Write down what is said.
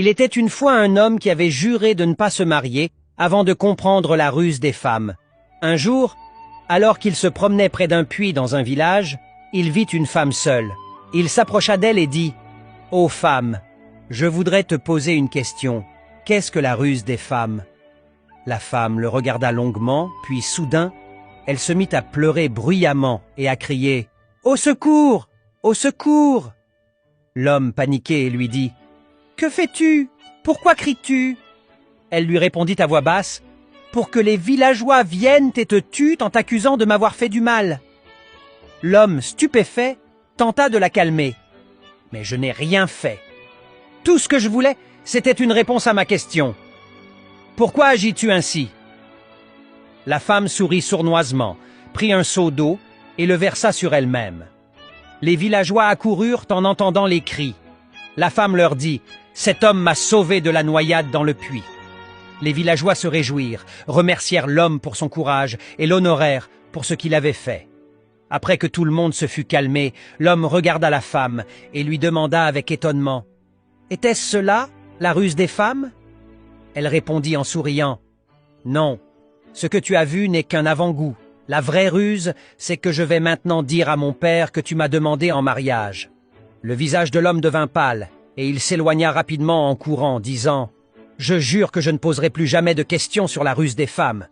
Il était une fois un homme qui avait juré de ne pas se marier avant de comprendre la ruse des femmes. Un jour, alors qu'il se promenait près d'un puits dans un village, il vit une femme seule. Il s'approcha d'elle et dit « Ô femme, je voudrais te poser une question. Qu'est-ce que la ruse des femmes ?» La femme le regarda longuement, puis soudain, elle se mit à pleurer bruyamment et à crier « Au secours! Au secours !» L'homme paniqué lui dit « Que fais-tu? Pourquoi cries-tu » Elle lui répondit à voix basse « Pour que les villageois viennent et te tuent en t'accusant de m'avoir fait du mal. » L'homme, stupéfait, tenta de la calmer. « Mais je n'ai rien fait. Tout ce que je voulais, c'était une réponse à ma question. Pourquoi agis-tu ainsi ?» La femme sourit sournoisement, prit un seau d'eau et le versa sur elle-même. Les villageois accoururent en entendant les cris. La femme leur dit « Cet homme m'a sauvé de la noyade dans le puits. » Les villageois se réjouirent, remercièrent l'homme pour son courage et l'honorèrent pour ce qu'il avait fait. Après que tout le monde se fut calmé, l'homme regarda la femme et lui demanda avec étonnement « Était-ce cela, la ruse des femmes ?» Elle répondit en souriant « Non, ce que tu as vu n'est qu'un avant-goût. La vraie ruse, c'est que je vais maintenant dire à mon père que tu m'as demandé en mariage. » Le visage de l'homme devint pâle, et il s'éloigna rapidement en courant, disant « Je jure que je ne poserai plus jamais de questions sur la ruse des femmes. »